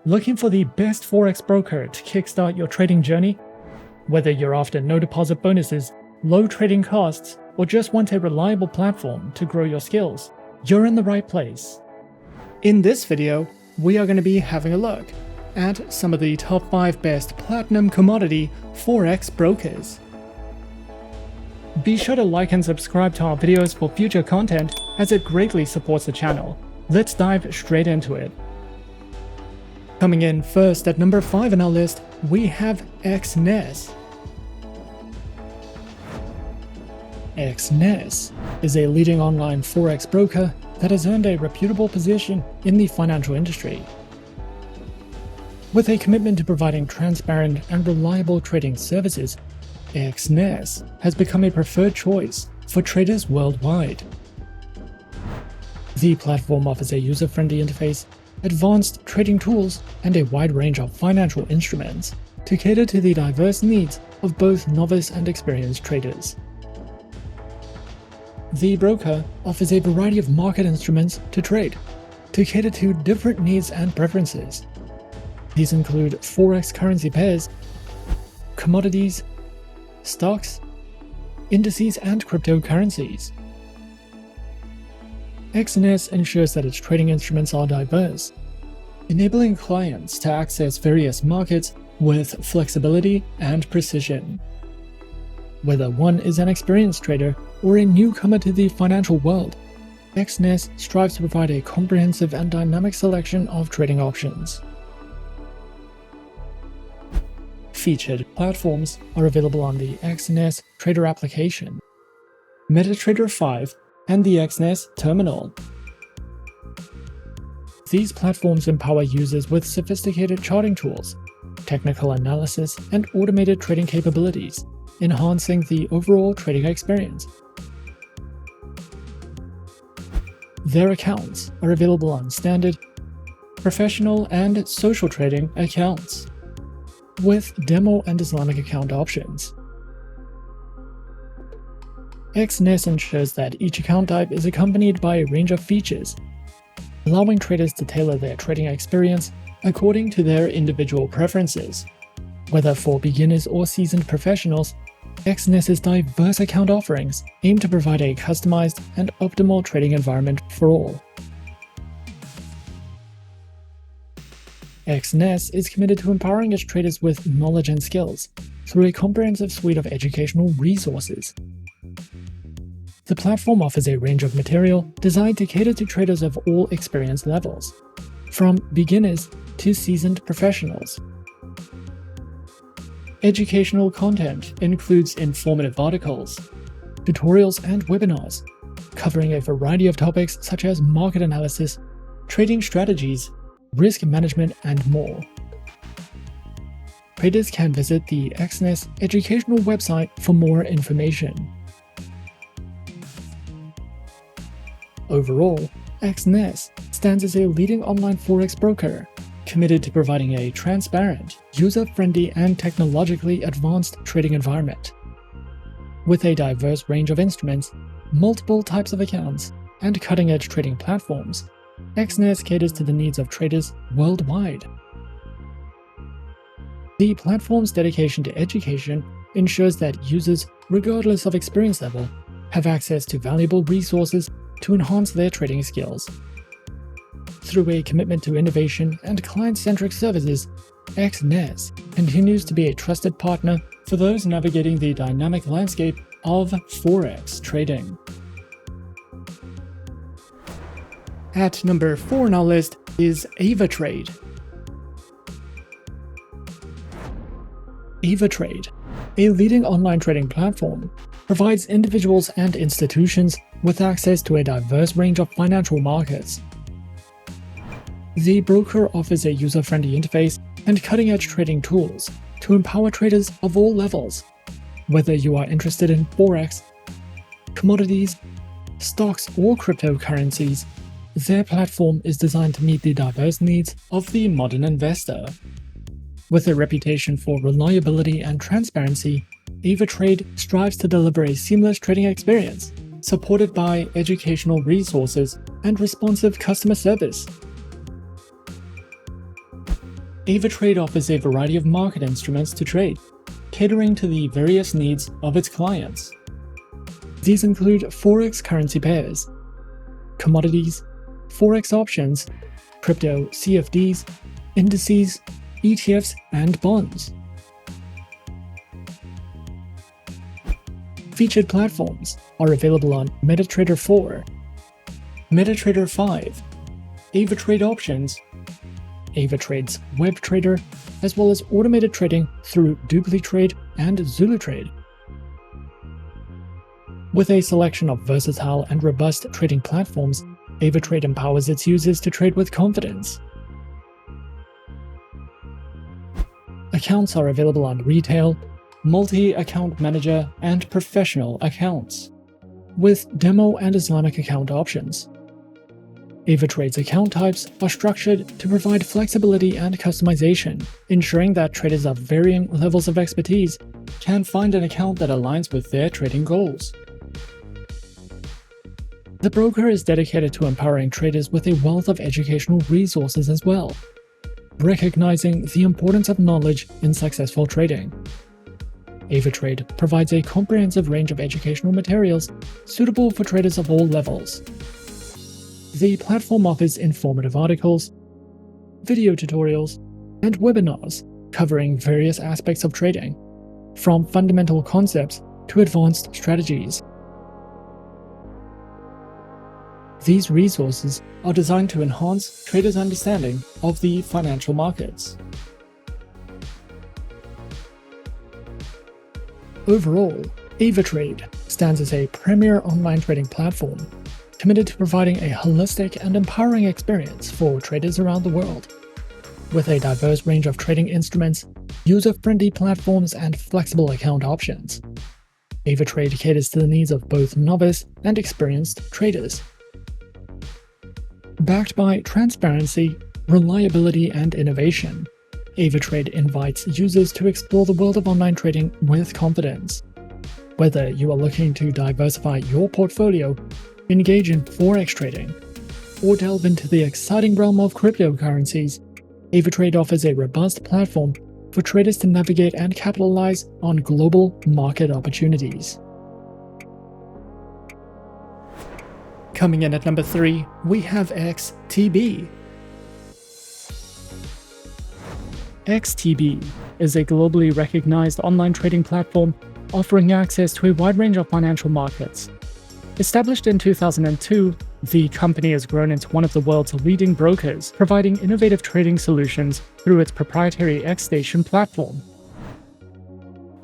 Looking for the best Forex broker to kickstart your trading journey? Whether you're after no deposit bonuses, low trading costs, or just want a reliable platform to grow your skills, you're in the right place. In this video, we are going to be having a look at some of the top 5 best platinum commodity Forex brokers. Be sure to like and subscribe to our videos for future content, as it greatly supports the channel. Let's dive straight into it. Coming in first at number 5 on our list, we have Exness. Exness is a leading online Forex broker that has earned a reputable position in the financial industry. With a commitment to providing transparent and reliable trading services, Exness has become a preferred choice for traders worldwide. The platform offers a user-friendly interface, advanced trading tools, and a wide range of financial instruments to cater to the diverse needs of both novice and experienced traders. The broker offers a variety of market instruments to trade, to cater to different needs and preferences. These include Forex currency pairs, commodities, stocks, indices, and cryptocurrencies. Exness ensures that its trading instruments are diverse, enabling clients to access various markets with flexibility and precision. Whether one is an experienced trader or a newcomer to the financial world, Exness strives to provide a comprehensive and dynamic selection of trading options. Featured platforms are available on the Exness Trader application, MetaTrader 5, and the Exness Terminal. These platforms empower users with sophisticated charting tools, technical analysis, and automated trading capabilities, enhancing the overall trading experience. Their accounts are available on standard, professional, and social trading accounts, with demo and Islamic account options. Exness ensures that each account type is accompanied by a range of features, allowing traders to tailor their trading experience according to their individual preferences. Whether for beginners or seasoned professionals, Exness's diverse account offerings aim to provide a customized and optimal trading environment for all. Exness is committed to empowering its traders with knowledge and skills through a comprehensive suite of educational resources. The platform offers a range of material designed to cater to traders of all experience levels, from beginners to seasoned professionals. Educational content includes informative articles, tutorials, and webinars, covering a variety of topics such as market analysis, trading strategies, risk management, and more. Traders can visit the Exness educational website for more information. Overall, Exness stands as a leading online Forex broker, committed to providing a transparent, user-friendly, and technologically advanced trading environment. With a diverse range of instruments, multiple types of accounts, and cutting-edge trading platforms, Exness caters to the needs of traders worldwide. The platform's dedication to education ensures that users, regardless of experience level, have access to valuable resources to enhance their trading skills. Through a commitment to innovation and client-centric services, Exness continues to be a trusted partner for those navigating the dynamic landscape of Forex trading. At number 4 on our list is Avatrade. Avatrade, a leading online trading platform, provides individuals and institutions with access to a diverse range of financial markets. The broker offers a user-friendly interface and cutting-edge trading tools to empower traders of all levels. Whether you are interested in Forex, commodities, stocks, or cryptocurrencies, their platform is designed to meet the diverse needs of the modern investor. With a reputation for reliability and transparency, Avatrade strives to deliver a seamless trading experience, supported by educational resources and responsive customer service. Avatrade offers a variety of market instruments to trade, catering to the various needs of its clients. These include Forex currency pairs, commodities, Forex options, crypto CFDs, indices, ETFs, and bonds. Featured platforms are available on MetaTrader 4, MetaTrader 5, Avatrade Options, Avatrade's Web Trader, as well as automated trading through DupliTrade and ZuluTrade. With a selection of versatile and robust trading platforms, Avatrade empowers its users to trade with confidence. Accounts are available on retail, multi-account manager, and professional accounts, with demo and Islamic account options. Avatrade's account types are structured to provide flexibility and customization, ensuring that traders of varying levels of expertise can find an account that aligns with their trading goals. The broker is dedicated to empowering traders with a wealth of educational resources as well, recognizing the importance of knowledge in successful trading. Avatrade provides a comprehensive range of educational materials suitable for traders of all levels. The platform offers informative articles, video tutorials, and webinars covering various aspects of trading, from fundamental concepts to advanced strategies. These resources are designed to enhance traders' understanding of the financial markets. Overall, Avatrade stands as a premier online trading platform, committed to providing a holistic and empowering experience for traders around the world. With a diverse range of trading instruments, user-friendly platforms, and flexible account options, Avatrade caters to the needs of both novice and experienced traders. Backed by transparency, reliability, and innovation, Avatrade invites users to explore the world of online trading with confidence. Whether you are looking to diversify your portfolio, engage in Forex trading, or delve into the exciting realm of cryptocurrencies, Avatrade offers a robust platform for traders to navigate and capitalize on global market opportunities. Coming in at number 3, we have XTB. XTB is a globally recognized online trading platform offering access to a wide range of financial markets. Established in 2002, the company has grown into one of the world's leading brokers, providing innovative trading solutions through its proprietary XStation platform.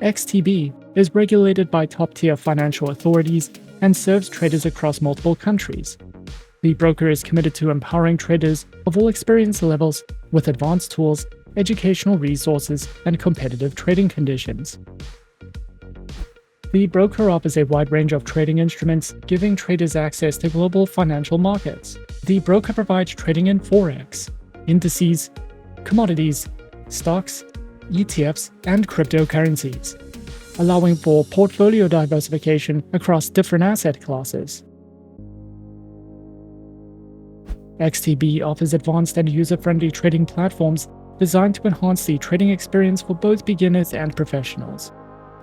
XTB is regulated by top-tier financial authorities and serves traders across multiple countries. The broker is committed to empowering traders of all experience levels with advanced tools, educational resources, and competitive trading conditions. The broker offers a wide range of trading instruments, giving traders access to global financial markets. The broker provides trading in Forex, indices, commodities, stocks, ETFs, and cryptocurrencies, allowing for portfolio diversification across different asset classes. XTB offers advanced and user-friendly trading platforms designed to enhance the trading experience for both beginners and professionals.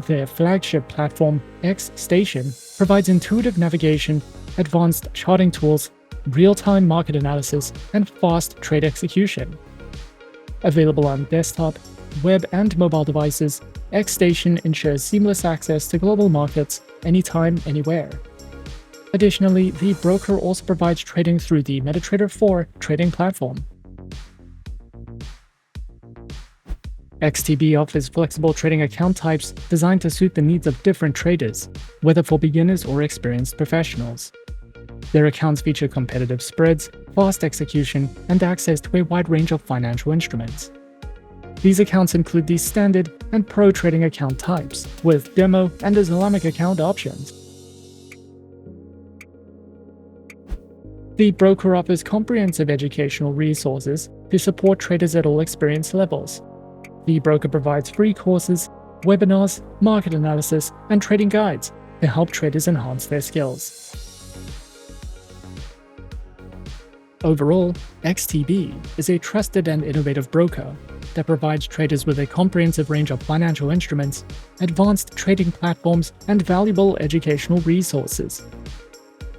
Their flagship platform, XStation, provides intuitive navigation, advanced charting tools, real-time market analysis, and fast trade execution. Available on desktop, web, and mobile devices, XStation ensures seamless access to global markets anytime, anywhere. Additionally, the broker also provides trading through the MetaTrader 4 trading platform. XTB offers flexible trading account types designed to suit the needs of different traders, whether for beginners or experienced professionals. Their accounts feature competitive spreads, fast execution, and access to a wide range of financial instruments. These accounts include the standard and pro trading account types, with demo and Islamic account options. The broker offers comprehensive educational resources to support traders at all experience levels. The broker provides free courses, webinars, market analysis, and trading guides to help traders enhance their skills. Overall, XTB is a trusted and innovative broker that provides traders with a comprehensive range of financial instruments, advanced trading platforms, and valuable educational resources.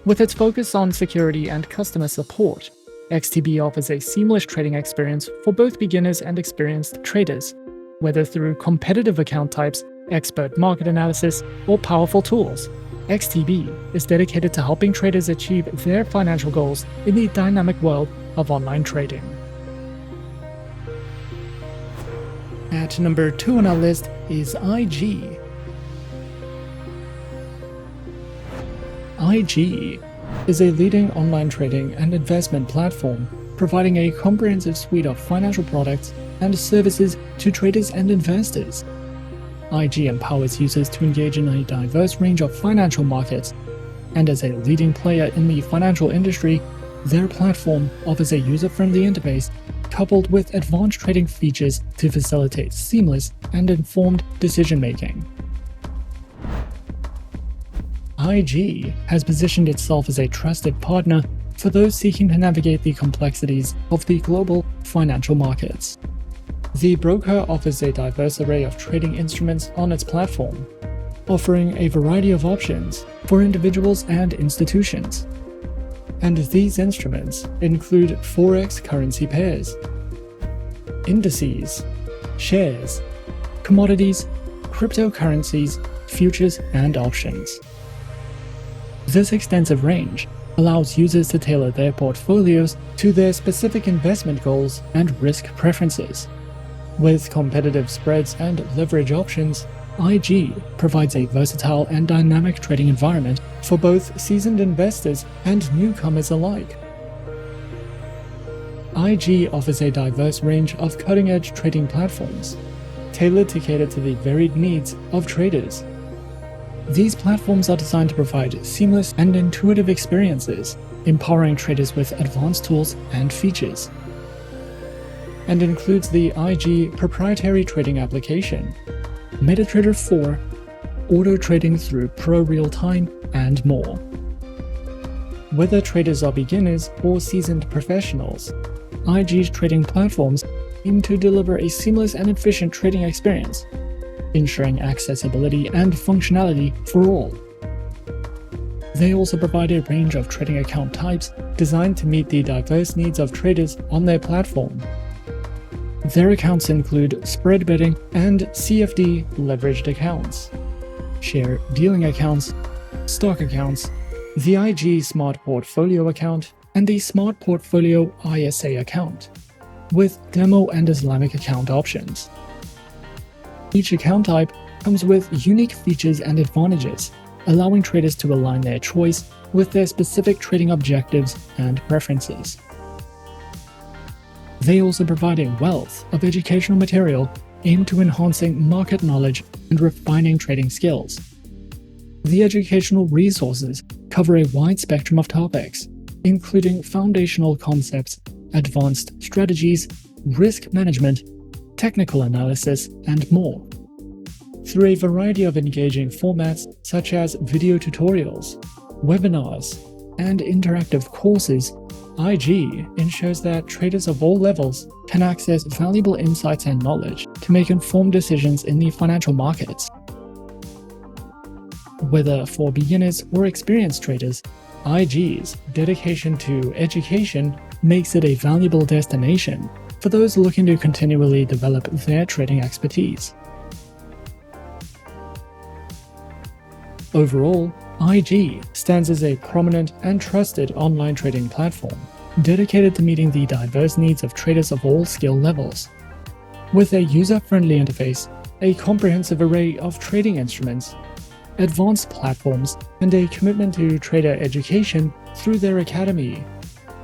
With its focus on security and customer support, XTB offers a seamless trading experience for both beginners and experienced traders, whether through competitive account types, expert market analysis, or powerful tools. XTB is dedicated to helping traders achieve their financial goals in the dynamic world of online trading. At number 2 on our list is IG. IG is a leading online trading and investment platform providing a comprehensive suite of financial products and services to traders and investors. IG empowers users to engage in a diverse range of financial markets, and as a leading player in the financial industry, their platform offers a user-friendly interface coupled with advanced trading features to facilitate seamless and informed decision-making. IG has positioned itself as a trusted partner for those seeking to navigate the complexities of the global financial markets. The broker offers a diverse array of trading instruments on its platform, offering a variety of options for individuals and institutions. And these instruments include Forex currency pairs, indices, shares, commodities, cryptocurrencies, futures, and options. This extensive range allows users to tailor their portfolios to their specific investment goals and risk preferences. With competitive spreads and leverage options, IG provides a versatile and dynamic trading environment for both seasoned investors and newcomers alike. IG offers a diverse range of cutting-edge trading platforms, tailored to cater to the varied needs of traders. These platforms are designed to provide seamless and intuitive experiences, empowering traders with advanced tools and features, and includes the IG proprietary trading application, MetaTrader 4, auto trading through Pro Real-Time, and more. Whether traders are beginners or seasoned professionals, IG's trading platforms aim to deliver a seamless and efficient trading experience, ensuring accessibility and functionality for all. They also provide a range of trading account types designed to meet the diverse needs of traders on their platform. Their accounts include spread betting and CFD leveraged accounts, share dealing accounts, stock accounts, the IG Smart Portfolio account, and the Smart Portfolio ISA account, with demo and Islamic account options. Each account type comes with unique features and advantages, allowing traders to align their choice with their specific trading objectives and preferences. They also provide a wealth of educational material aimed to enhancing market knowledge and refining trading skills. The educational resources cover a wide spectrum of topics, including foundational concepts, advanced strategies, risk management, technical analysis, and more. Through a variety of engaging formats such as video tutorials, webinars, and interactive courses, IG ensures that traders of all levels can access valuable insights and knowledge to make informed decisions in the financial markets. Whether for beginners or experienced traders, IG's dedication to education makes it a valuable destination for those looking to continually develop their trading expertise. Overall, IG stands as a prominent and trusted online trading platform dedicated to meeting the diverse needs of traders of all skill levels. With a user-friendly interface, a comprehensive array of trading instruments, advanced platforms, and a commitment to trader education through their academy,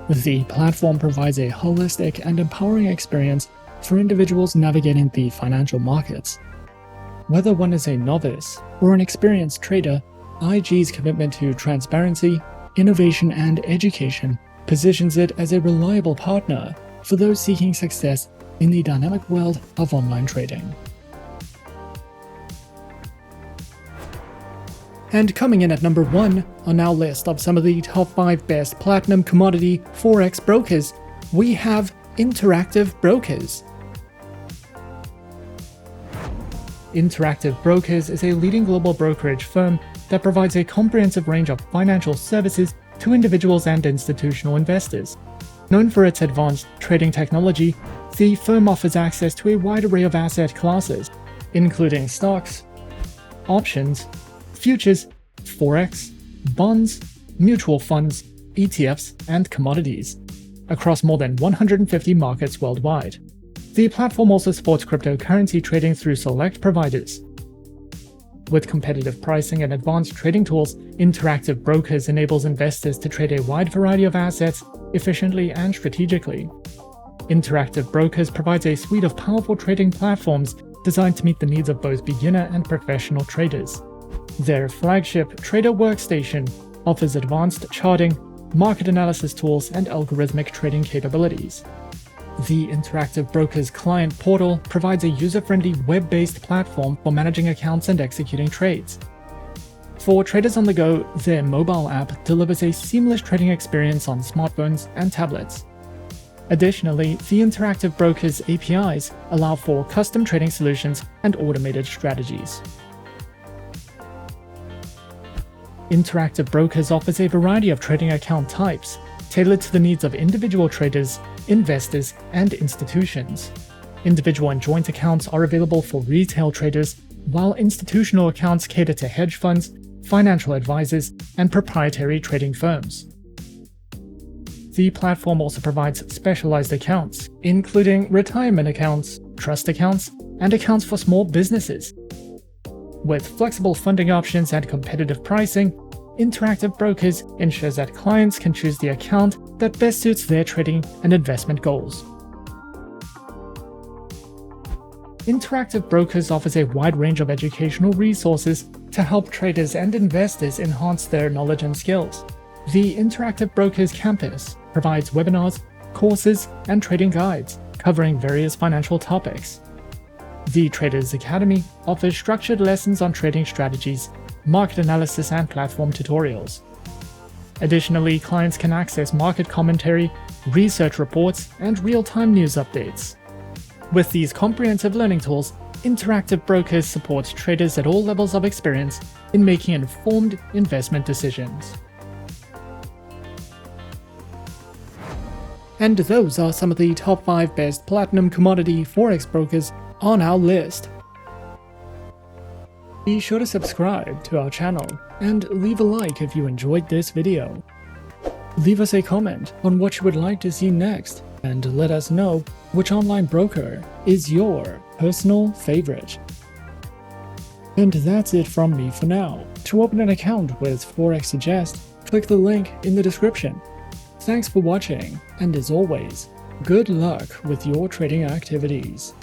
the platform provides a holistic and empowering experience for individuals navigating the financial markets. Whether one is a novice or an experienced trader, IG's commitment to transparency, innovation, and education positions it as a reliable partner for those seeking success in the dynamic world of online trading. And coming in at number 1 on our list of some of the top 5 best platinum commodity Forex brokers, we have Interactive Brokers. Interactive Brokers is a leading global brokerage firm that provides a comprehensive range of financial services to individuals and institutional investors. Known for its advanced trading technology, the firm offers access to a wide array of asset classes, including stocks, options, futures, Forex, bonds, mutual funds, ETFs, and commodities, across more than 150 markets worldwide. The platform also supports cryptocurrency trading through select providers. With competitive pricing and advanced trading tools, Interactive Brokers enables investors to trade a wide variety of assets efficiently and strategically. Interactive Brokers provides a suite of powerful trading platforms designed to meet the needs of both beginner and professional traders. Their flagship Trader Workstation offers advanced charting, market analysis tools, and algorithmic trading capabilities. The Interactive Brokers client portal provides a user-friendly web-based platform for managing accounts and executing trades. For traders on the go, their mobile app delivers a seamless trading experience on smartphones and tablets. Additionally, the Interactive Brokers APIs allow for custom trading solutions and automated strategies. Interactive Brokers offers a variety of trading account types, tailored to the needs of individual traders, investors, and institutions. Individual and joint accounts are available for retail traders, while institutional accounts cater to hedge funds, financial advisors, and proprietary trading firms. The platform also provides specialized accounts, including retirement accounts, trust accounts, and accounts for small businesses. With flexible funding options and competitive pricing, Interactive Brokers ensures that clients can choose the account that best suits their trading and investment goals. Interactive Brokers offers a wide range of educational resources to help traders and investors enhance their knowledge and skills. The Interactive Brokers campus provides webinars, courses, and trading guides covering various financial topics. The Traders Academy offers structured lessons on trading strategies, market analysis, and platform tutorials. Additionally, clients can access market commentary, research reports, and real-time news updates. With these comprehensive learning tools, Interactive Brokers supports traders at all levels of experience in making informed investment decisions. And those are some of the top 5 best platinum commodity Forex brokers on our list. Be sure to subscribe to our channel and leave a like if you enjoyed this video. Leave us a comment on what you would like to see next, and let us know which online broker is your personal favorite. And that's it from me for now. To open an account with Forexsuggest, click the link in the description. Thanks for watching, and as always, good luck with your trading activities.